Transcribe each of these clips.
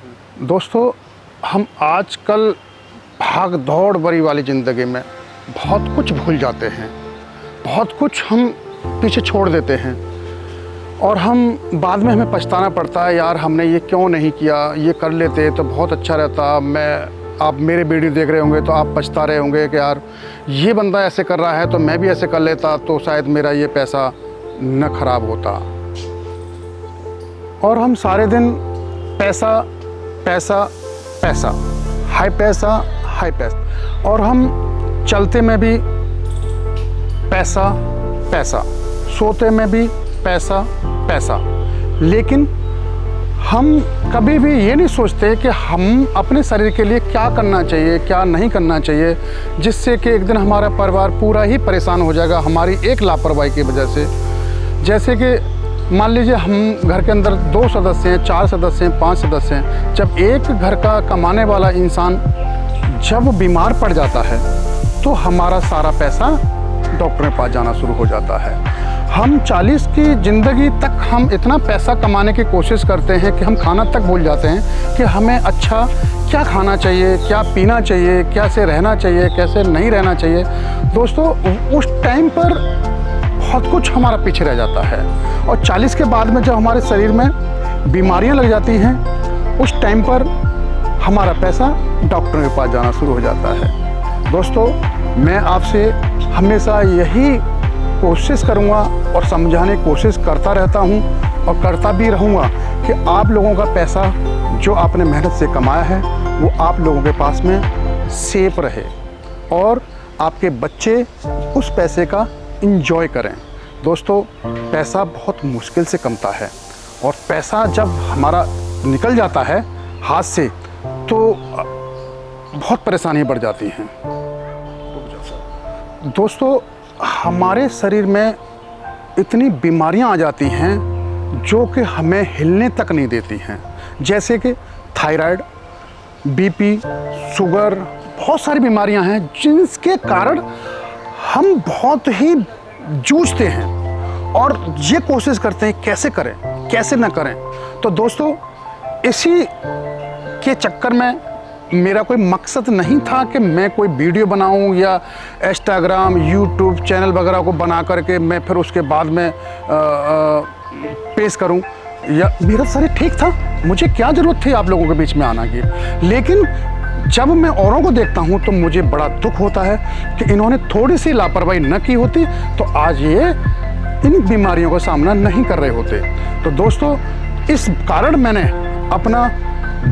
दोस्तों, हम आजकल भाग दौड़ भरी वाली ज़िंदगी में बहुत कुछ भूल जाते हैं, बहुत कुछ हम पीछे छोड़ देते हैं और हम बाद में हमें पछताना पड़ता है, यार हमने ये क्यों नहीं किया, ये कर लेते तो बहुत अच्छा रहता। आप मेरे वीडियो देख रहे होंगे तो आप पछता रहे होंगे कि यार ये बंदा ऐसे कर रहा है तो मैं भी ऐसे कर लेता तो शायद मेरा ये पैसा न खराब होता। और हम सारे दिन पैसा पैसा पैसा, हाई पैसा हाई पैसा, और हम चलते में भी पैसा पैसा, सोते में भी पैसा पैसा, लेकिन हम कभी भी ये नहीं सोचते कि हम अपने शरीर के लिए क्या करना चाहिए, क्या नहीं करना चाहिए, जिससे कि एक दिन हमारा परिवार पूरा ही परेशान हो जाएगा हमारी एक लापरवाही की वजह से। जैसे कि मान लीजिए हम घर के अंदर 2 सदस्य हैं, 4 सदस्य हैं, 5 सदस्य हैं। जब एक घर का कमाने वाला इंसान जब बीमार पड़ जाता है तो हमारा सारा पैसा डॉक्टर के पास जाना शुरू हो जाता है। हम 40 की ज़िंदगी तक हम इतना पैसा कमाने की कोशिश करते हैं कि हम खाना तक भूल जाते हैं कि हमें अच्छा क्या खाना चाहिए, क्या पीना चाहिए, कैसे रहना चाहिए, कैसे नहीं रहना चाहिए। दोस्तों, उस टाइम पर बहुत कुछ हमारा पीछे रह जाता है और 40 के बाद में जब हमारे शरीर में बीमारियां लग जाती हैं, उस टाइम पर हमारा पैसा डॉक्टर के पास जाना शुरू हो जाता है। दोस्तों, मैं आपसे हमेशा यही कोशिश करूंगा और समझाने की कोशिश करता रहता हूं और करता भी रहूंगा कि आप लोगों का पैसा जो आपने मेहनत से कमाया है वो आप लोगों के पास में सेफ रहे और आपके बच्चे उस पैसे का एंजॉय करें। दोस्तों, पैसा बहुत मुश्किल से कमता है और पैसा जब हमारा निकल जाता है हाथ से तो बहुत परेशानी बढ़ जाती हैं। दोस्तों, हमारे शरीर में इतनी बीमारियां आ जाती हैं जो कि हमें हिलने तक नहीं देती हैं, जैसे कि थायराइड, बीपी, शुगर, बहुत सारी बीमारियां हैं जिनके कारण हम बहुत ही जूझते हैं और ये कोशिश करते हैं कैसे करें कैसे ना करें। तो दोस्तों, इसी के चक्कर में मेरा कोई मकसद नहीं था कि मैं कोई वीडियो बनाऊं या इंस्टाग्राम, यूट्यूब चैनल वगैरह को बना करके मैं फिर उसके बाद में पेश करूं, या मेरा शरीर ठीक था, मुझे क्या ज़रूरत थी आप लोगों के बीच में आना की। लेकिन जब मैं औरों को देखता हूं तो मुझे बड़ा दुख होता है कि इन्होंने थोड़ी सी लापरवाही न की होती तो आज ये इन बीमारियों का सामना नहीं कर रहे होते। तो दोस्तों, इस कारण मैंने अपना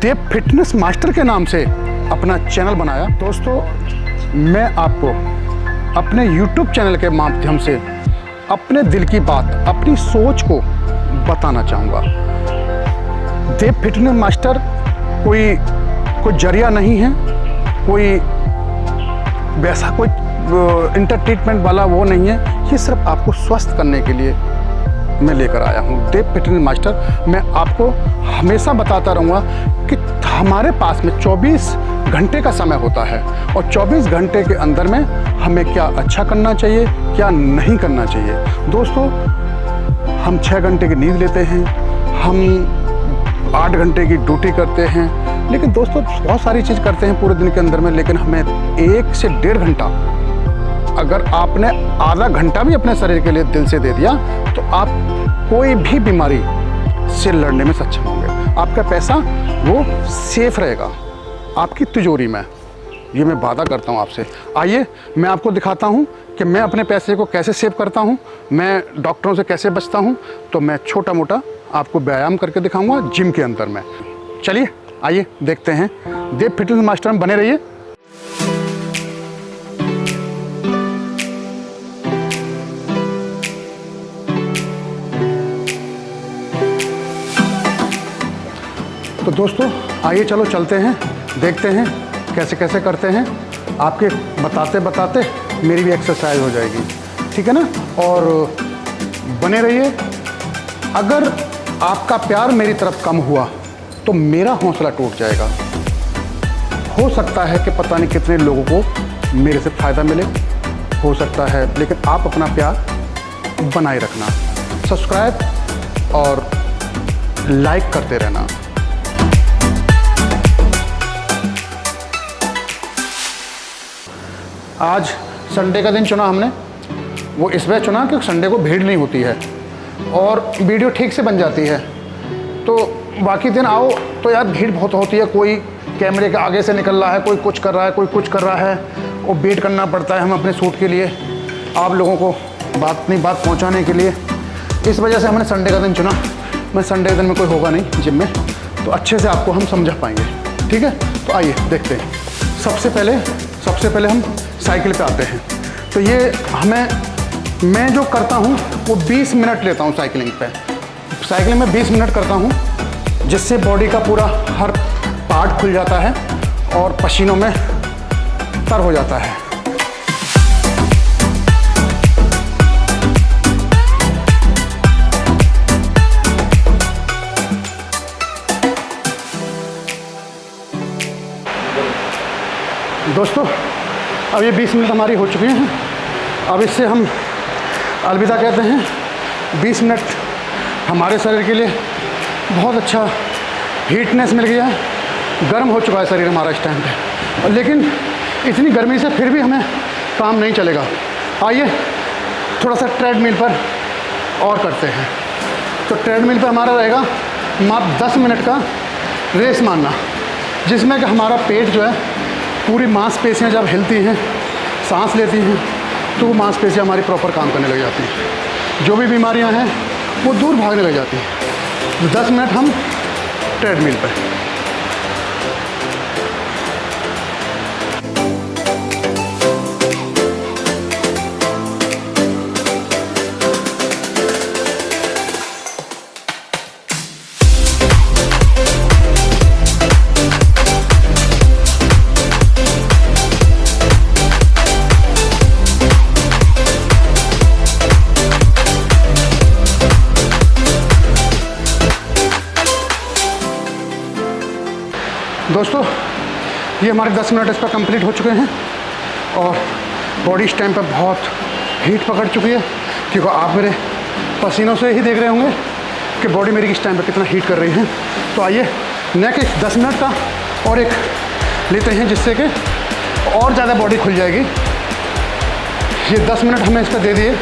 देव फिटनेस मास्टर के नाम से अपना चैनल बनाया। दोस्तों, मैं आपको अपने YouTube चैनल के माध्यम से अपने दिल की बात, अपनी सोच को बताना चाहूँगा। देव फिटनेस मास्टर कोई जरिया नहीं है, कोई वैसा कोई इंटर ट्रीटमेंट वाला वो नहीं है। ये सिर्फ आपको स्वस्थ करने के लिए मैं लेकर आया हूँ देव फिटनेस मास्टर। मैं आपको हमेशा बताता रहूँगा कि हमारे पास में 24 घंटे का समय होता है और 24 घंटे के अंदर में हमें क्या अच्छा करना चाहिए, क्या नहीं करना चाहिए। दोस्तों, हम 6 घंटे की नींद लेते हैं, हम 8 घंटे की ड्यूटी करते हैं, लेकिन दोस्तों बहुत सारी चीज़ करते हैं पूरे दिन के अंदर में, लेकिन हमें 1 से 1.5 घंटा, अगर आपने आधा घंटा भी अपने शरीर के लिए दिल से दे दिया तो आप कोई भी बीमारी से लड़ने में सक्षम होंगे। आपका पैसा वो सेफ रहेगा आपकी तिजोरी में, ये मैं वादा करता हूँ आपसे। आइए मैं आपको दिखाता हूँ कि मैं अपने पैसे को कैसे सेव करता हूँ, मैं डॉक्टरों से कैसे बचता हूँ। तो मैं छोटा मोटा आपको व्यायाम करके दिखाऊँगा जिम के अंदर में। चलिए आइए देखते हैं। देव फिटनेस मास्टर में बने रहिए। तो दोस्तों, आइए चलो चलते हैं, देखते हैं कैसे कैसे करते हैं। आपके बताते बताते मेरी भी एक्सरसाइज हो जाएगी, ठीक है ना। और बने रहिए। अगर आपका प्यार मेरी तरफ कम हुआ तो मेरा हौसला टूट जाएगा। हो सकता है कि पता नहीं कितने लोगों को मेरे से फ़ायदा मिले, हो सकता है, लेकिन आप अपना प्यार बनाए रखना, सब्सक्राइब और लाइक करते रहना। आज संडे का दिन चुना हमने, वो इस वजह चुना कि संडे को भीड़ नहीं होती है और वीडियो ठीक से बन जाती है। तो बाकी दिन आओ तो यार भीड़ बहुत होती है, कोई कैमरे के आगे से निकल रहा है, कोई कुछ कर रहा है, कोई कुछ कर रहा है, और वेट करना पड़ता है हम अपने शूट के लिए, आप लोगों को अपनी बात पहुंचाने के लिए। इस वजह से हमने संडे का दिन चुना। मैं संडे के दिन में कोई होगा नहीं जिम में, तो अच्छे से आपको हम समझा पाएंगे, ठीक है। तो आइए देखते हैं। सबसे पहले हम साइकिल पे आते हैं। तो ये मैं जो करता हूँ वो 20 मिनट लेता हूँ साइकिलिंग पे। साइकिलिंग में 20 मिनट करता हूँ, जिससे बॉडी का पूरा हर पार्ट खुल जाता है और पसीनों में तर हो जाता है। दोस्तों, अब ये 20 मिनट हमारी हो चुकी हैं। अब इससे हम अलविदा कहते हैं। 20 मिनट हमारे शरीर के लिए बहुत अच्छा हीटनेस मिल गया है, गर्म हो चुका है शरीर हमारा इस टाइम पे। लेकिन इतनी गर्मी से फिर भी हमें काम नहीं चलेगा। आइए थोड़ा सा ट्रेडमिल पर और करते हैं। तो ट्रेडमिल पर हमारा रहेगा मात्र 10 मिनट का रेस मारना, जिसमें कि हमारा पेट जो है, पूरी मांसपेशियाँ जब हिलती हैं, सांस लेती हैं, तो वो मांसपेशियाँ हमारी प्रॉपर काम करने लग जाती हैं। जो भी बीमारियाँ हैं वो दूर भागने लग जाती हैं। 10 मिनट हम ट्रेडमिल पर। दोस्तों, ये हमारे 10 मिनट इस पर कंप्लीट हो चुके हैं और बॉडी इस टाइम पर बहुत हीट पकड़ चुकी है, क्योंकि आप मेरे पसीनों से ही देख रहे होंगे कि बॉडी मेरी इस टाइम पर कितना हीट कर रही है। तो आइए नेक्स्ट 10 मिनट का और एक लेते हैं, जिससे कि और ज़्यादा बॉडी खुल जाएगी। ये 10 मिनट हमें इसका दे दिए।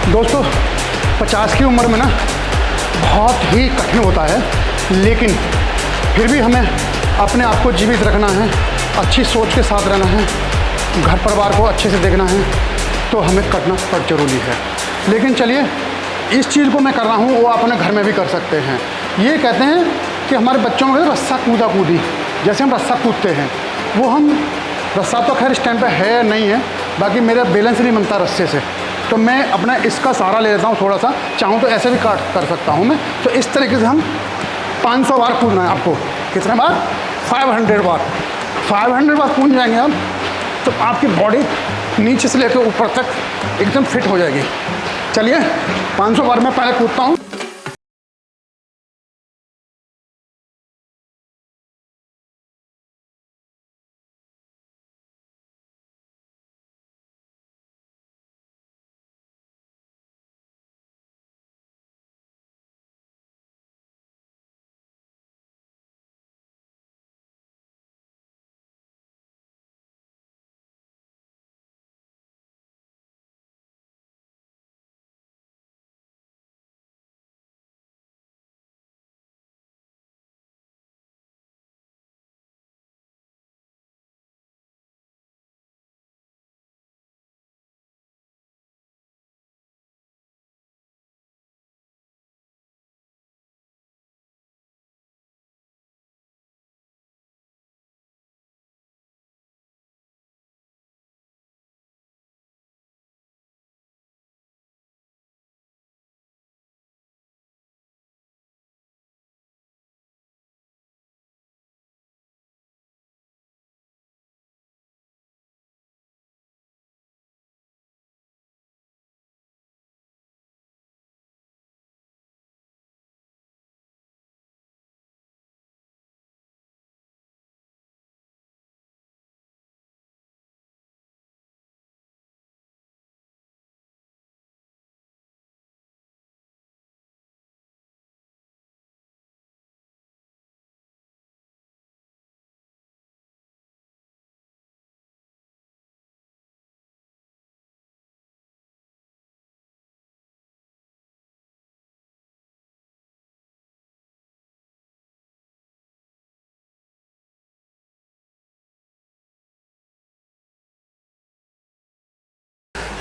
दोस्तों, 50 की उम्र में ना बहुत ही कठिन होता है, लेकिन फिर भी हमें अपने आप को जीवित रखना है, अच्छी सोच के साथ रहना है, घर परिवार को अच्छे से देखना है, तो हमें करना बहुत ज़रूरी है। लेकिन चलिए, इस चीज़ को मैं कर रहा हूँ वो आप अपने घर में भी कर सकते हैं। ये कहते हैं कि हमारे बच्चों में रस्सा कूदा कूदी, जैसे हम रस्सा कूदते हैं, वो हम रस्सा तो खैर इस टाइम पे है नहीं है, बाकी मेरा बैलेंस नहीं बनता रस्से से, तो मैं अपना इसका सहारा ले लेता हूँ थोड़ा सा। चाहूँ तो ऐसे भी काट कर सकता हूँ मैं। तो इस तरीके से हम 500 बार कूदना है आपको। कितने बार? 500 बार। 500 बार कूद जाएंगे आप, तो आपकी बॉडी नीचे से लेकर ऊपर तक एकदम फिट हो जाएगी। चलिए 500 बार मैं पहले कूदता हूँ।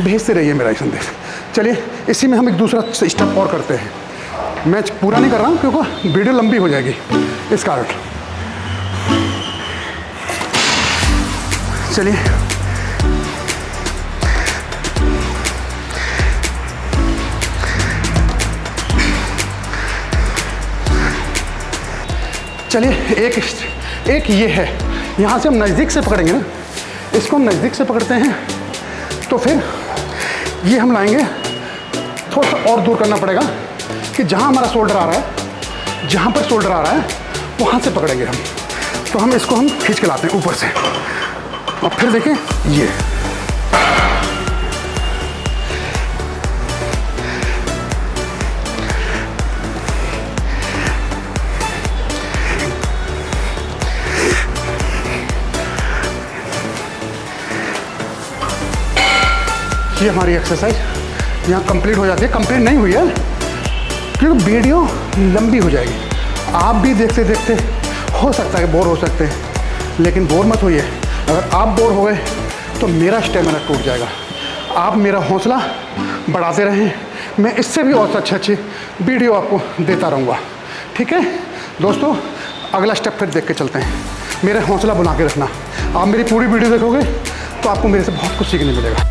भेजते रहिए मेरा ये संदेश। चलिए इसी में हम एक दूसरा स्टेप और करते हैं। मैं पूरा नहीं कर रहा हूँ क्योंकि वीडियो लंबी हो जाएगी इस कारण। चलिए एक ये है, यहाँ से हम नज़दीक से पकड़ेंगे ना, इसको हम नज़दीक से पकड़ते हैं तो फिर ये हम लाएंगे, थोड़ा सा और दूर करना पड़ेगा कि जहाँ हमारा शोल्डर आ रहा है, जहाँ पर शोल्डर आ रहा है वहाँ से पकड़ेंगे हम। तो हम इसको हम खींच के लाते हैं ऊपर से, और फिर देखिए ये हमारी एक्सरसाइज यहाँ कंप्लीट हो जाती है। कंप्लीट नहीं हुई है क्योंकि वीडियो लंबी हो जाएगी। आप भी देखते देखते हो सकता है बोर हो सकते हैं, लेकिन बोर मत होइए। अगर आप बोर हो गए तो मेरा स्टेमिना टूट जाएगा। आप मेरा हौसला बढ़ाते रहें, मैं इससे भी और अच्छे वीडियो आपको देता रहूँगा। ठीक है दोस्तों, अगला स्टेप फिर देख के चलते हैं। मेरा हौसला बना के रखना। आप मेरी पूरी वीडियो देखोगे तो आपको मेरे से बहुत कुछ सीखने मिलेगा।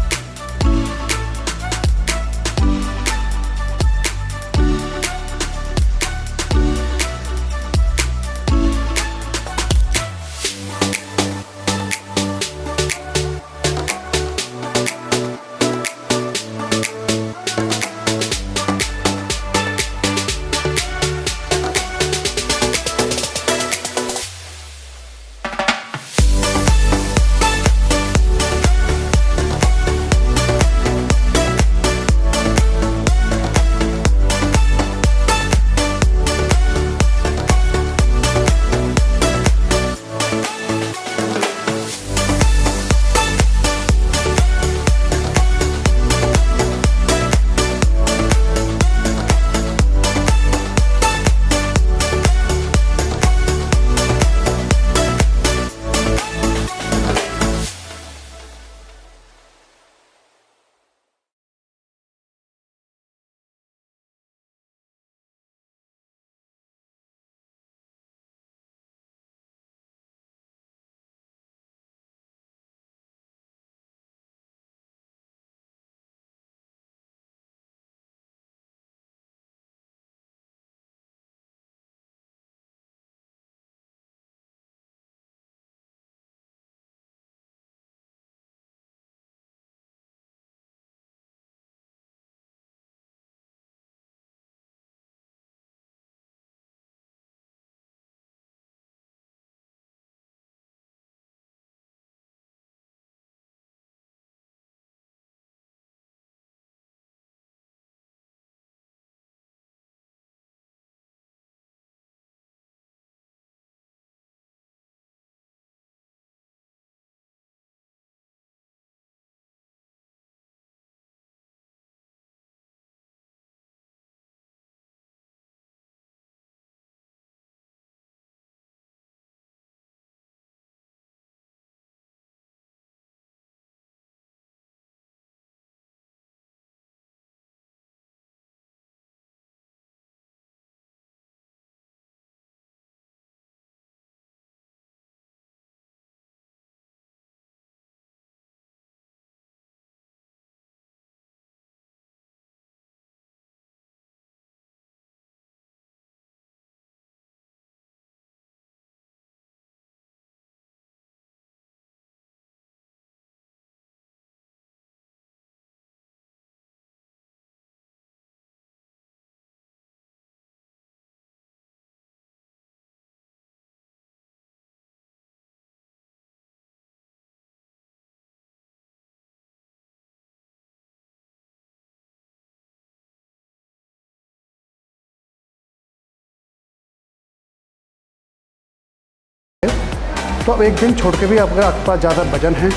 तो अब एक दिन छोड़ के भी अगर आपके पास ज़्यादा वजन है,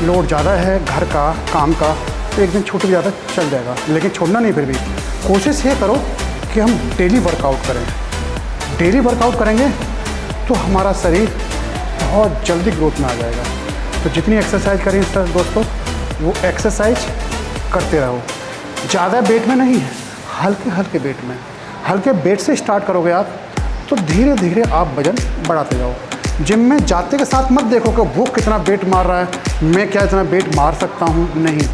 लोड ज़्यादा है घर का काम का, तो एक दिन छोड़ के ज़्यादा चल जाएगा, लेकिन छोड़ना नहीं। फिर भी कोशिश ये करो कि हम डेली वर्कआउट करें। डेली वर्कआउट करेंगे तो हमारा शरीर बहुत जल्दी ग्रोथ में आ जाएगा। तो जितनी एक्सरसाइज करें सर दोस्तों, वो एक्सरसाइज करते रहो। ज़्यादा वेट में नहीं है, हल्के हल्के वेट में। हल्के वेट से स्टार्ट करोगे आप तो धीरे धीरे आप वज़न बढ़ाते जाओ। जिम में जाते के साथ मत देखो कि वो कितना वेट मार रहा है, मैं क्या इतना वेट मार सकता हूँ, नहीं।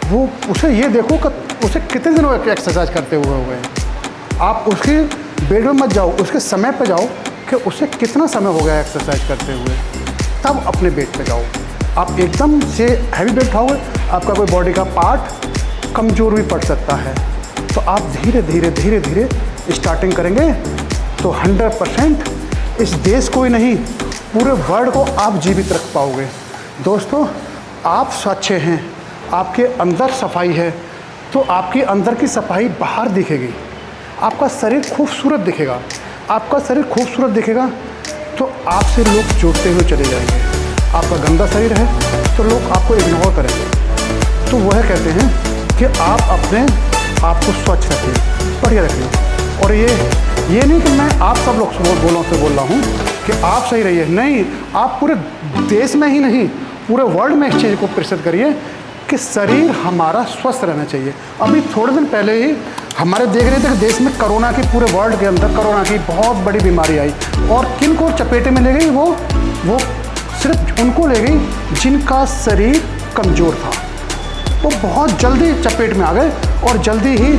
वो उसे ये देखो कि उसे कितने दिनों एक्सरसाइज करते हुए हो गए। आप उसके वेट में मत जाओ, उसके समय पे जाओ कि उसे कितना समय हो गया एक्सरसाइज करते हुए, तब अपने वेट पे जाओ। आप एकदम से हैवी वेट उठाओगे, आपका कोई बॉडी का पार्ट कमज़ोर भी पड़ सकता है। तो आप धीरे धीरे धीरे धीरे स्टार्टिंग करेंगे तो 100% इस देश को ही नहीं, पूरे वर्ल्ड को आप जीवित रख पाओगे। दोस्तों, आप स्वच्छ हैं, आपके अंदर सफाई है, तो आपके अंदर की सफाई बाहर दिखेगी। आपका शरीर खूबसूरत दिखेगा। आपका शरीर खूबसूरत दिखेगा तो आपसे लोग जुड़ते हुए चले जाएंगे। आपका गंदा शरीर है तो लोग आपको इग्नोर करेंगे। तो वह कहते हैं कि आप अपने आप को स्वच्छ रखें, बढ़िया रखें। और ये नहीं कि मैं आप सब लोग बोलों से बोल रहा हूँ कि आप सही रहिए, नहीं। आप पूरे देश में ही नहीं, पूरे वर्ल्ड में इस चीज़ को प्रसिद्ध करिए कि शरीर हमारा स्वस्थ रहना चाहिए। अभी थोड़े दिन पहले ही हमारे देख रहे थे कि देश में कोरोना की, पूरे वर्ल्ड के अंदर कोरोना की बहुत बड़ी बीमारी आई, और किन को चपेटे में ले गई, वो सिर्फ उनको ले गई जिनका शरीर कमज़ोर था। वो बहुत जल्दी चपेट में आ गए और जल्दी ही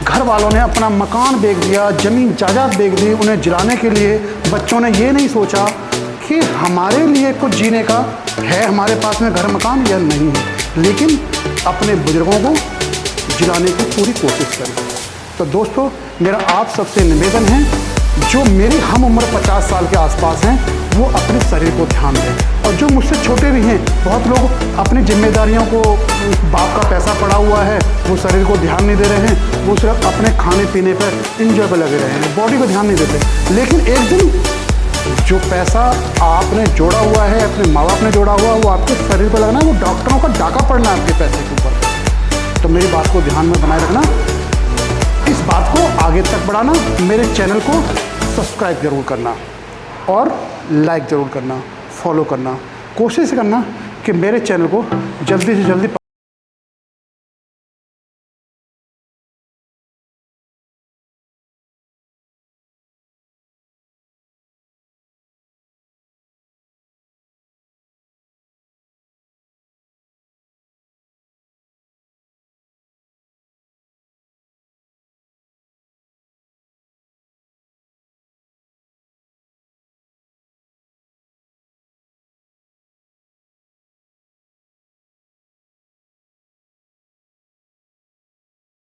घर वालों ने अपना मकान बेच दिया, ज़मीन जायदाद बेच दी उन्हें जिलाने के लिए। बच्चों ने ये नहीं सोचा कि हमारे लिए कुछ जीने का है, हमारे पास में घर मकान या नहीं है, लेकिन अपने बुजुर्गों को जिलाने की पूरी कोशिश करें। तो दोस्तों, मेरा आप सबसे निवेदन है, जो मेरी हम उम्र 50 साल के आसपास हैं, वो अपने शरीर को ध्यान दें। और जो मुझसे छोटे भी हैं, बहुत लोग अपनी जिम्मेदारियों को, बाप का पैसा पड़ा हुआ है, वो शरीर को ध्यान नहीं दे रहे हैं, वो सिर्फ अपने खाने पीने पर इंजॉय पर लगे रहे हैं, बॉडी को ध्यान नहीं देते। लेकिन एक दिन जो पैसा आपने जोड़ा हुआ है, अपने माँ बाप ने जोड़ा हुआ है, वो आपके शरीर पर लगना है, वो डॉक्टरों का डाका पड़ना है आपके पैसे के ऊपर। तो मेरी बात को ध्यान में बनाए रखना, इस बात को आगे तक बढ़ाना, मेरे चैनल को सब्सक्राइब जरूर करना और लाइक ज़रूर करना, फॉलो करना। कोशिश करना कि मेरे चैनल को जल्दी से जल्दी